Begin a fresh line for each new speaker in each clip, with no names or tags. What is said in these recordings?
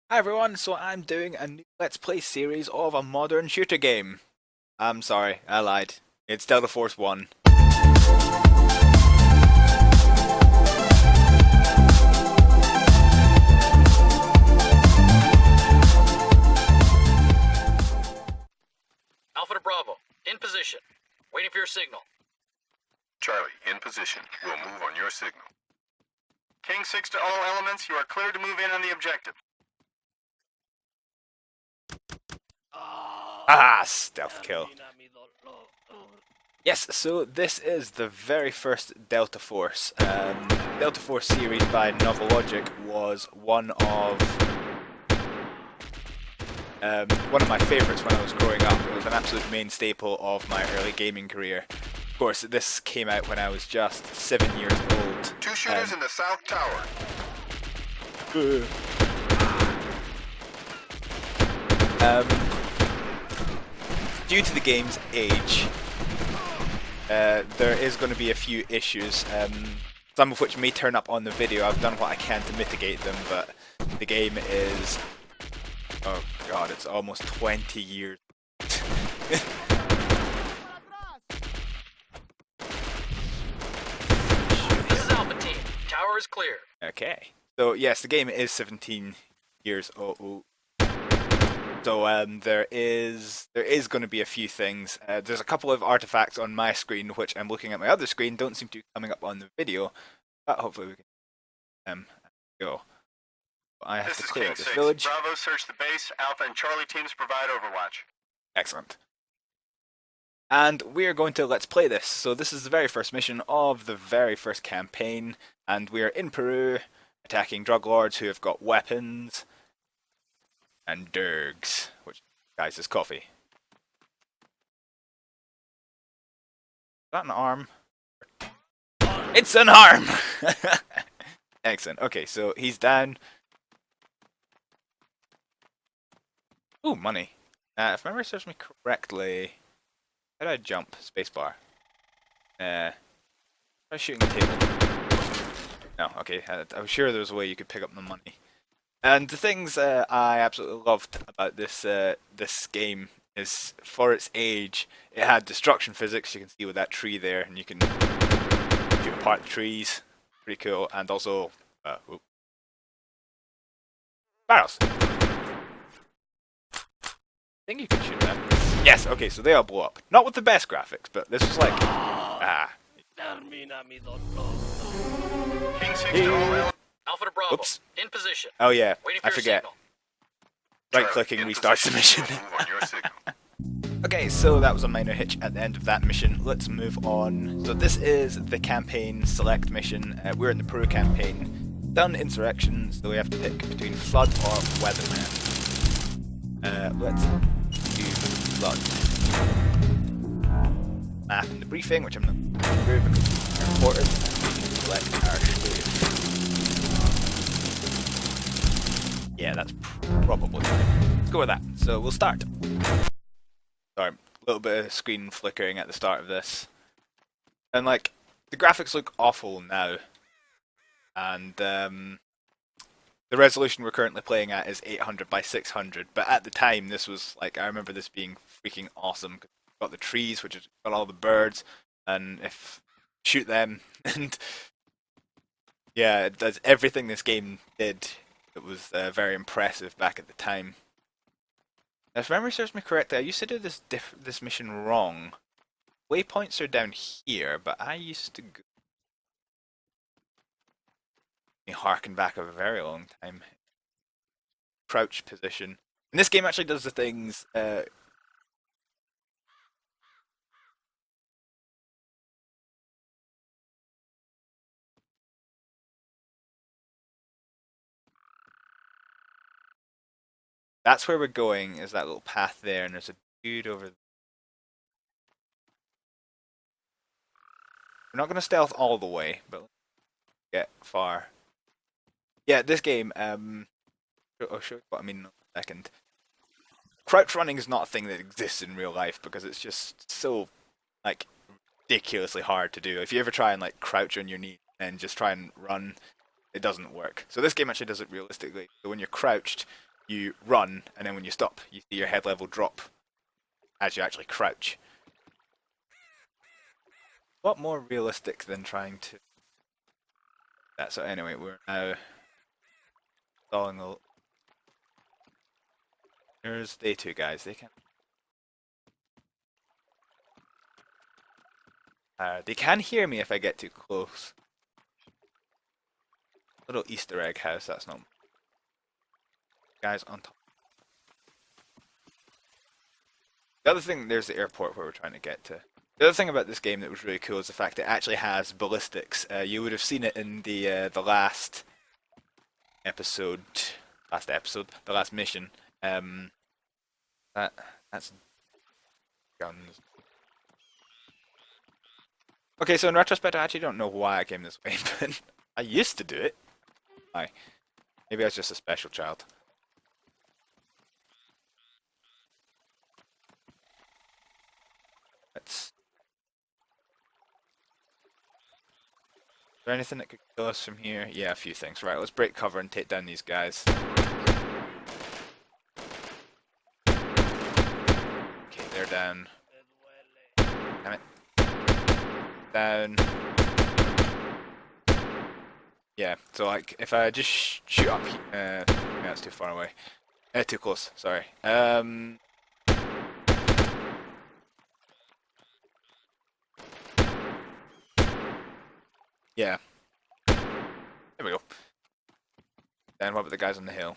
Hi everyone, so I'm doing a new Let's Play series of a modern shooter game. I'm sorry, I lied. It's Delta Force 1.
Alpha to Bravo, in position. Waiting for your signal.
Charlie, in position. We'll move on your signal. King 6 to all elements, you are cleared to move in on the objective.
Ah, stealth kill. Yes, so this is the very first Delta Force. Delta Force series by Novalogic was one of my favourites when I was growing up. It was an absolute main staple of my early gaming career. Of course, this came out when I was just 7 years old.
Two shooters in the south tower.
Due to the game's age, there is going to be a few issues, some of which may turn up on the video. I've done what I can to mitigate them, but the game is... oh god, it's almost 20 years.
This is Alpha Team. Tower is clear.
Okay. So yes, the game is 17 years old. So there is going to be a few things. There's a couple of artifacts on my screen, which I'm looking at my other screen, don't seem to be coming up on the video. But hopefully we can go. I have
This
to
is
clear
King
out this
6.
village.
Bravo, search the base. Alpha and Charlie teams provide overwatch.
Excellent. And we are going to let's play this. So this is the very first mission of the very first campaign, and we are in Peru, attacking drug lords who have got weapons and dergs, which, guys, is coffee. Is that an arm? It's an arm! Excellent. Okay, so he's down. Ooh, money. If memory serves me correctly, how do I jump? Spacebar. Try shooting the table. No, okay. I was sure there was a way you could pick up the money. And the things I absolutely loved about this game is, for its age, it had destruction physics. You can see with that tree there, and you can shoot apart the trees. Pretty cool. And also, barrels. I think you can shoot them. Yes, okay, so they all blow up. Not with the best graphics, but this was like...
King 6 to all elements.
Alpha to Bravo,
Oops.
in position.
Oh yeah,
Waiting for
I
your
forget.
signal.
Right-clicking
Charlie, in
restarts the mission.
position. We'll move on your signal.
Okay, so that was a minor hitch at the end of that mission. Let's move on. So this is the campaign select mission. We're in the Peru campaign. Done insurrection, so we have to pick between flood or weatherman. Let's do flood. Map in the briefing, which I'm not going to do because it's important. We can select our slave. Yeah, that's probably right. Let's go with that. So we'll start. Sorry, a little bit of screen flickering at the start of this. And like, the graphics look awful now. And the resolution we're currently playing at is 800 by 600. But at the time, this was like, I remember this being freaking awesome. You've got the trees, which has got all the birds, and if shoot them, and yeah, it does everything this game did. It was very impressive back at the time. Now, if memory serves me correctly, I used to do this mission wrong. Waypoints are down here, but I used to go... me harken back a very long time. Crouch position. And this game actually does the things... that's where we're going, is that little path there, and there's a dude over there. We're not going to stealth all the way, but let's get far. Yeah, this game, I'll show you what I mean in a second. Crouch running is not a thing that exists in real life because it's just so, like, ridiculously hard to do. If you ever try and, like, crouch on your knee and just try and run, it doesn't work. So this game actually does it realistically. So when you're crouched, you run, and then when you stop, you see your head level drop as you actually crouch. A lot more realistic than trying to... That. So anyway, we're now installing the... There's day 2 guys, they can hear me if I get too close. Little Easter egg house, that's not... Guys on top. The other thing, there's the airport where we're trying to get to. The other thing about this game that was really cool is the fact it actually has ballistics. You would have seen it in the last episode, the last mission. That's guns. Okay, so in retrospect, I actually don't know why I came this way, but I used to do it. Why? Maybe I was just a special child. Is there anything that could kill us from here? Yeah, a few things. Right, let's break cover and take down these guys. Okay, they're down. Damn it. Down. Yeah, so like, if I just shoot up, yeah, that's too far away. Too close, sorry. Yeah. There we go. Then what about the guys on the hill?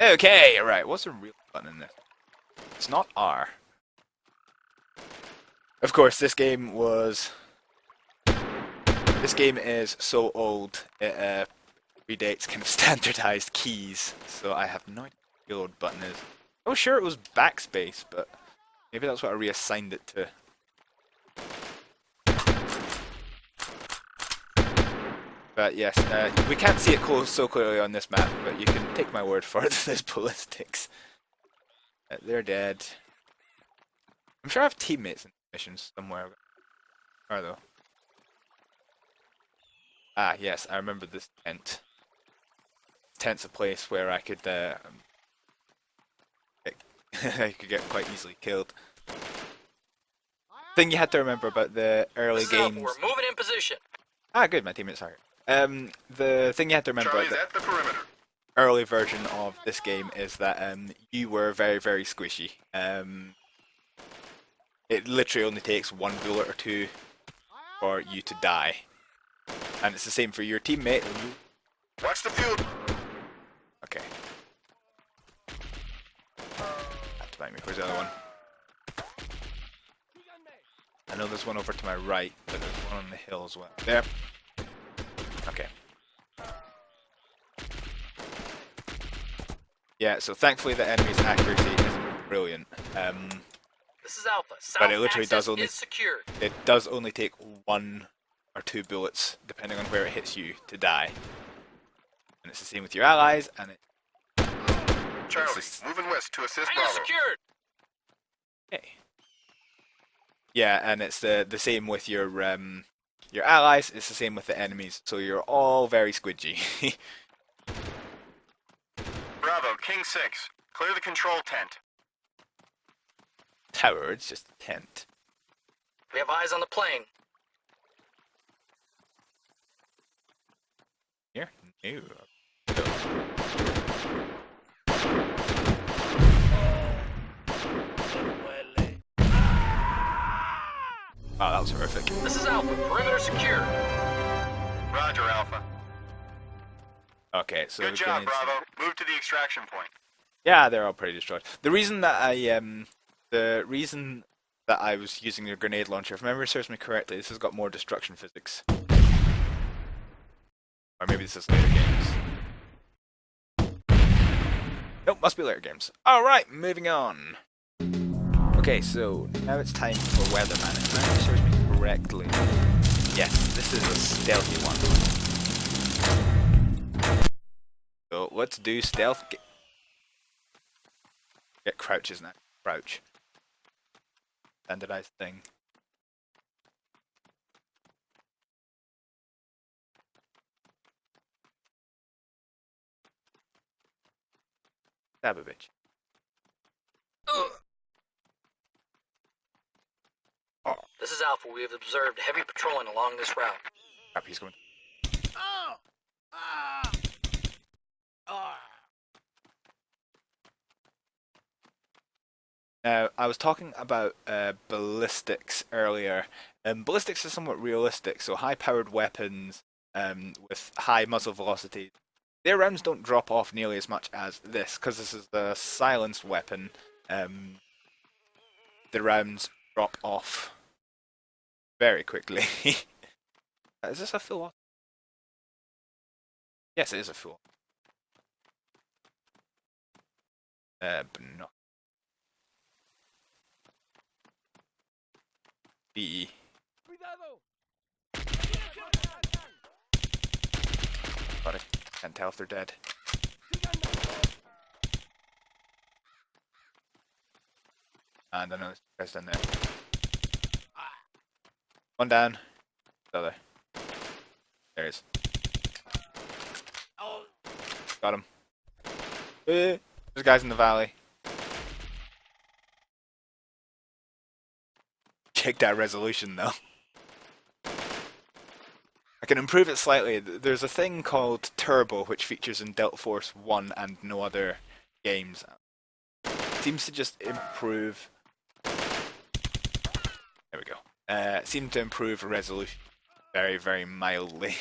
Okay, right, what's the real button in this? It's not R. Of course, this game is so old, it predates kind of standardized keys, so I have no idea what the reload button is. I was sure it was backspace, but maybe that's what I reassigned it to. But yes, we can't see it so clearly on this map, but you can take my word for it, there's ballistics. They're dead. I'm sure I have teammates in missions somewhere. Where are they? Ah, yes, I remember this tent. Tent's a place where I could, I could get quite easily killed. Thing you had to remember about the early games.
We're moving in position.
Ah, good, my teammates are here. The thing you have to remember
Charlie's
about
at the perimeter.
the early version of this game is that you were very, very squishy. It literally only takes 1 bullet or 2 for you to die. And it's the same for your teammate.
Watch the field.
Okay. Have to mind me. Where's the other one? I know there's one over to my right, but there's one on the hill as well. There. Okay. Yeah, so thankfully the enemy's accuracy isn't brilliant.
This is Alpha. South
But it literally does
access
only...
is secured.
It does only take 1 or 2 bullets, depending on where it hits you, to die. And it's the same with your allies, and it...
Charlie, moving west to assist
Hangar
Bravo.
secured.
Okay. Yeah, and it's the same with your allies, it's the same with the enemies, so you're all very squidgy.
Bravo, King 6. Clear the control tent.
Tower, it's just a tent.
We have eyes on the plane.
Here? No. Wow, that was horrific.
This is Alpha. Perimeter secured.
Roger, Alpha.
Okay, so
Good job, Bravo. Move to the extraction point.
Yeah, they're all pretty destroyed. The reason that I was using the grenade launcher, if memory serves me correctly, this has got more destruction physics. Or maybe this is later games. Nope, must be later games. Alright, moving on. Okay, so now it's time for Weatherman. If memory serves me correctly. Yes, this is a stealthy one. So let's do stealth. Get crouches now. Crouch. Standardized thing. Stab a bitch.
This is Alpha. We have observed heavy patrolling along this route.
Crap, he's going. Now, I was talking about ballistics earlier. Ballistics are somewhat realistic, so high-powered weapons with high muzzle velocity, their rounds don't drop off nearly as much as this, because this is the silenced weapon. The rounds drop off very quickly. Is this a full auto? Yes, it is a full. But no. B. Sorry, can't tell if they're dead. And I know there's two guys down there. One down. The other. There he is. Got him. There's guys in the valley. Check that resolution though. I can improve it slightly. There's a thing called Turbo which features in Delta Force 1 and no other games. It seems to just improve. There we go. Seems to improve resolution very, very mildly.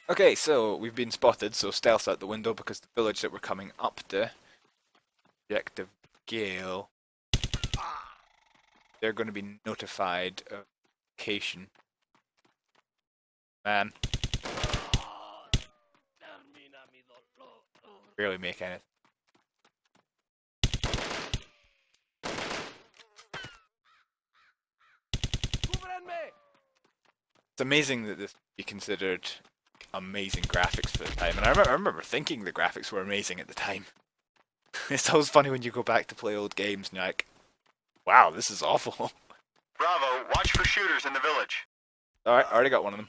Okay, so we've been spotted, so stealth out the window because the village that we're coming up to, Objective Gale, they're going to be notified of location. Man. Barely make anything. It's amazing that this be considered amazing graphics for the time, and I remember thinking the graphics were amazing at the time. It's always funny when you go back to play old games and you're like, wow, this is awful.
Bravo, watch for shooters in the village.
Alright, already got one of them.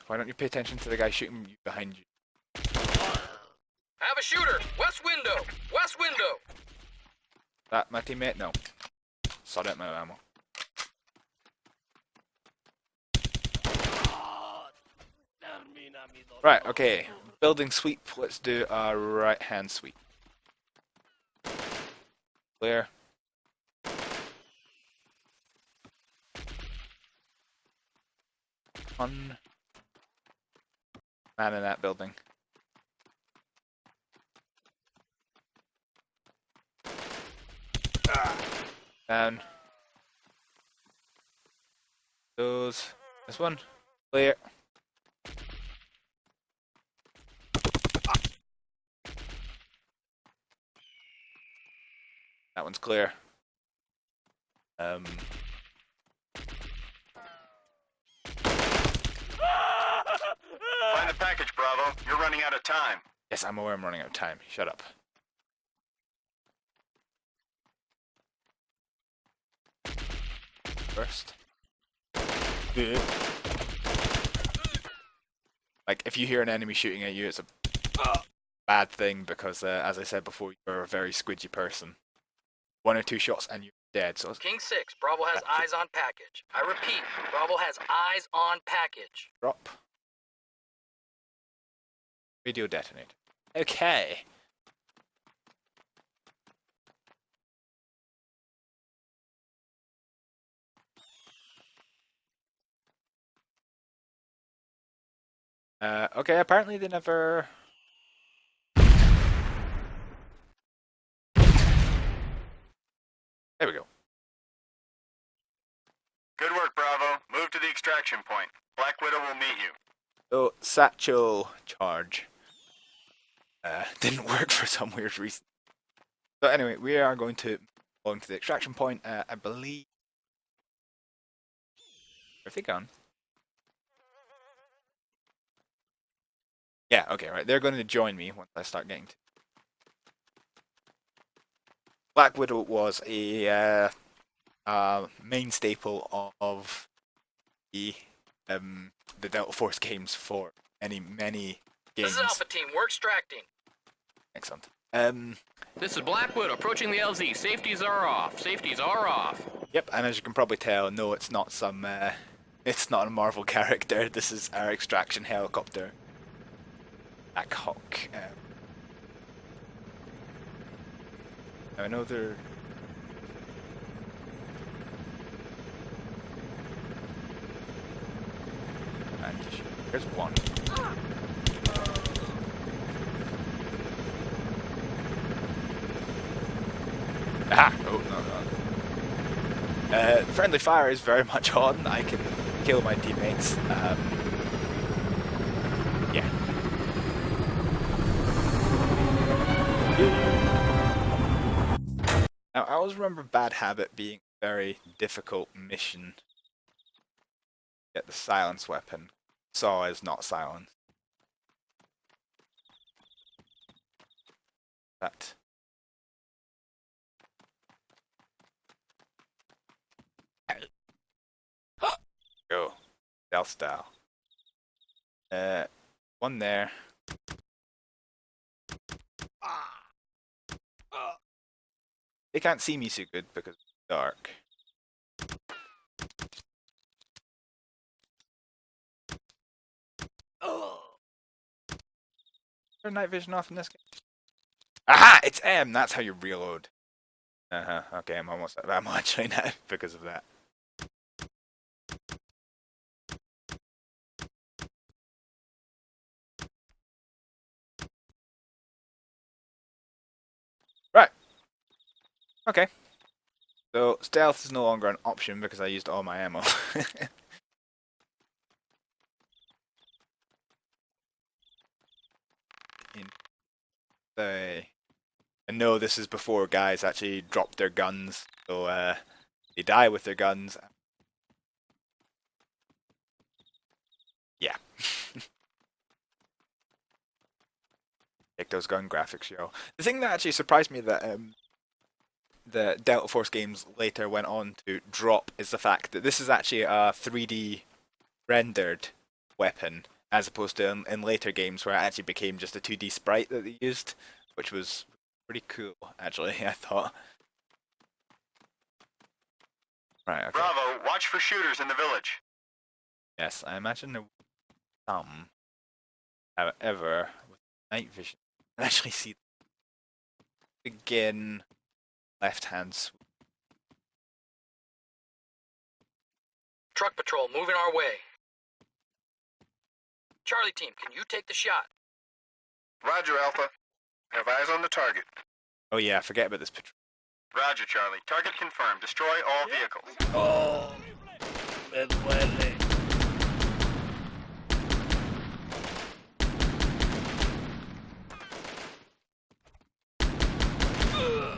Why don't you pay attention to the guy shooting you behind you?
Have a shooter! West window! West window!
That my teammate? No. Sod out my ammo. Right, okay. Building sweep. Let's do a right hand sweep. Clear. One man in that building. Down. Those. This one. Clear. That one's clear.
Find the package, Bravo. You're running out of time.
Yes, I'm aware I'm running out of time. Shut up. First. Like, if you hear an enemy shooting at you, it's a bad thing because, as I said before, you're a very squidgy person. One or two shots and you're dead. So
King 6, Bravo has eyes on package. I repeat, Bravo has eyes on package.
drop. Radio detonator. Okay. Okay, apparently they never... There we go.
Good work, Bravo. Move to the extraction point. Black Widow will meet you.
So, satchel charge. Didn't work for some weird reason. So anyway, we are going to go into the extraction point. I believe... Where have they gone? Yeah, okay, right. They're going to join me once I start getting to... Black Widow was a main staple of the Delta Force games for many
This
games.
is Alpha Team. We're extracting.
Excellent.
This is Blackwood approaching the LZ. Safeties are off. Safeties are off.
Yep, and as you can probably tell, no, it's not some. It's not a Marvel character. This is our extraction helicopter. Black Hawk. I know they're. And here's one. Ah! Oh, no. Friendly fire is very much on. I can kill my teammates. Yeah. Now, I always remember Bad Habit being a very difficult mission. Get the silence weapon. Saw is not silent. That. Go. Stealth style. One there. They can't see me so good because it's dark. Is there night vision off in this game? Aha! It's M! That's how you reload. Okay, I'm almost out of ammo actually now because of that. Right. Okay. So, stealth is no longer an option because I used all my ammo. And no, this is before guys actually dropped their guns, so they die with their guns. Yeah. Take those gun graphics, yo. The thing that actually surprised me that the Delta Force games later went on to drop is the fact that this is actually a 3D rendered weapon, as opposed to in later games where it actually became just a 2D sprite that they used, which was pretty cool, actually, I thought. Right, okay.
Bravo, watch for shooters in the village.
Yes, I imagine there were some. However, with night vision, I can actually see again left hand sweep.
Truck patrol moving our way. Charlie Team, can you take the shot?
Roger, Alpha. Have eyes on the target.
Oh yeah, forget about this patrol.
Roger, Charlie. Target confirmed. Destroy all vehicles.
Oh, me duele.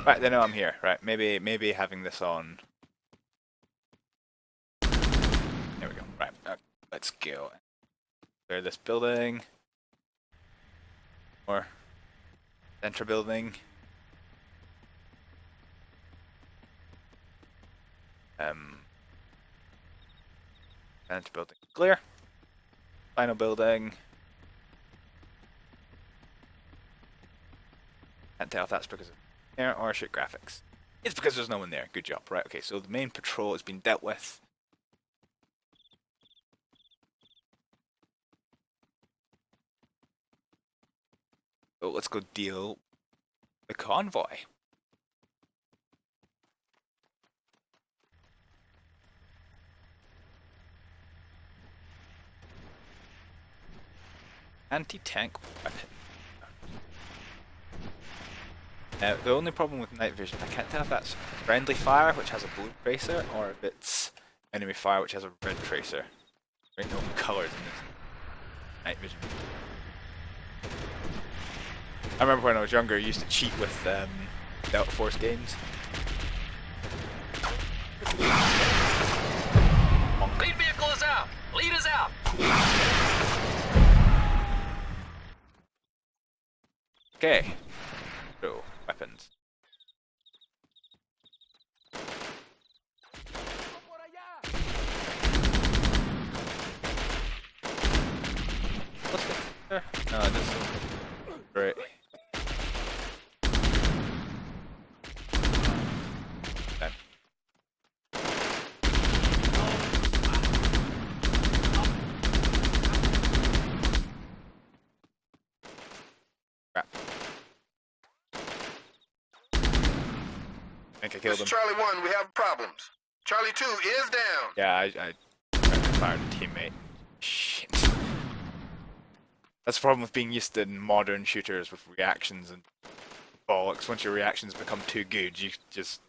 Right, they know I'm here. Right, maybe having this on. There we go. Right, let's go. Clear this building. Or center building. Center building clear. Final building. Can't tell if that's because of air or shit graphics. It's because there's no one there. Good job. Right, okay, so the main patrol has been dealt with. So let's go deal the convoy. Anti-tank weapon. Now, the only problem with night vision, I can't tell if that's friendly fire, which has a blue tracer, or if it's enemy fire, which has a red tracer. There ain't no colours in this night vision. I remember when I was younger, I used to cheat with Delta Force games.
Lead vehicle is out. Lead is out.
Okay. So, weapons. No, this is great. Okay. Crap. I think I killed
This
him.
is Charlie 1, we have problems. Charlie 2 is down.
Yeah, I fired a teammate. Shit. That's the problem with being used to modern shooters with reactions and bollocks. Once your reactions become too good, you just...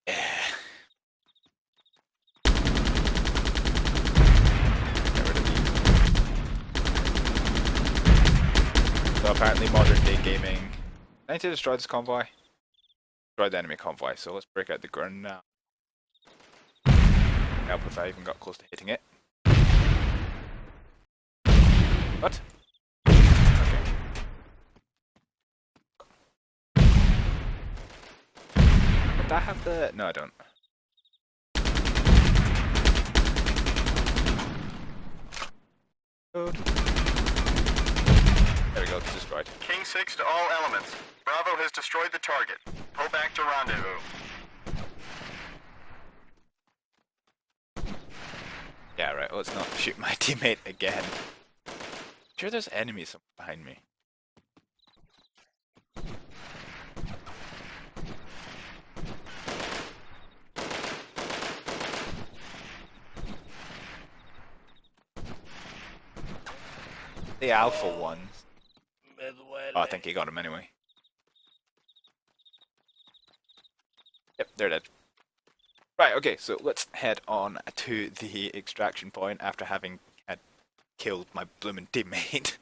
Yeah. Get rid of these. So apparently modern day gaming... I need to destroy this convoy. Destroy the enemy convoy, so let's break out the gun now. Help if I even got close to hitting it. What? Okay. Do I have the... No, I don't. Good. There we go, it's destroyed.
King 6 to all elements. Bravo has destroyed the target. Pull back to rendezvous.
Yeah, right, let's not shoot my teammate again. Sure there's enemies behind me. The alpha ones.
Me duele.
Oh, I think he got him anyway. Yep, they're dead. Right, okay, so let's head on to the extraction point after having had killed my bloomin' teammate.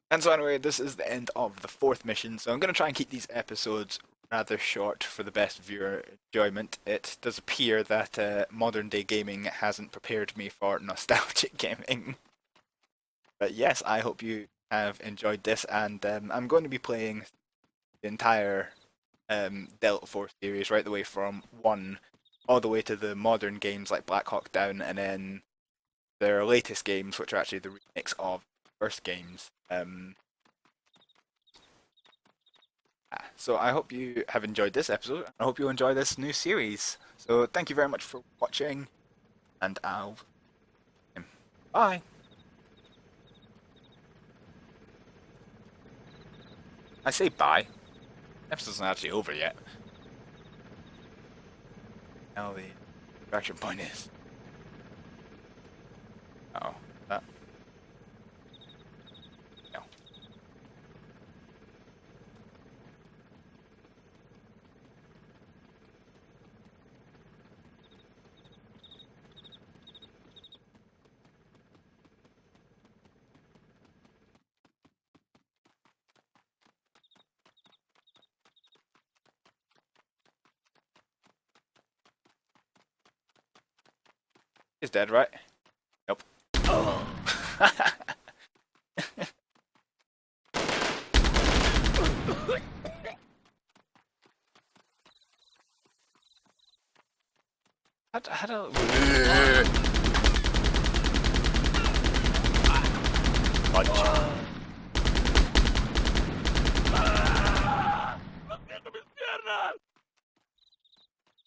And so anyway, this is the end of the 4th mission, so I'm going to try and keep these episodes rather short for the best viewer enjoyment. It does appear that modern day gaming hasn't prepared me for nostalgic gaming. But yes, I hope you have enjoyed this, and I'm going to be playing the entire Delta Force series, right the way from 1 all the way to the modern games like Black Hawk Down, and then their latest games, which are actually the remix of the first games. So I hope you have enjoyed this episode. I hope you enjoy this new series. So thank you very much for watching, and I'll... Bye! I say bye. The episode's not actually over yet. Now the extraction point is. Oh, that. No. He's dead, right? Nope.
Oh.
How do... Punch.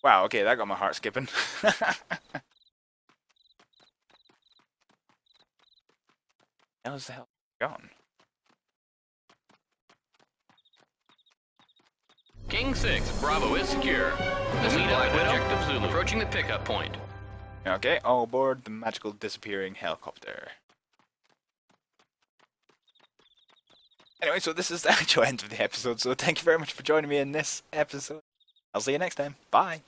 Wow, okay, that got my heart skipping. How's the hell gone?
King 6, Bravo is secure. This is Black Widow, objective Zulu, approaching the pickup point.
Okay, all aboard the magical disappearing helicopter. Anyway, so this is the actual end of the episode, so thank you very much for joining me in this episode. I'll see you next time. Bye!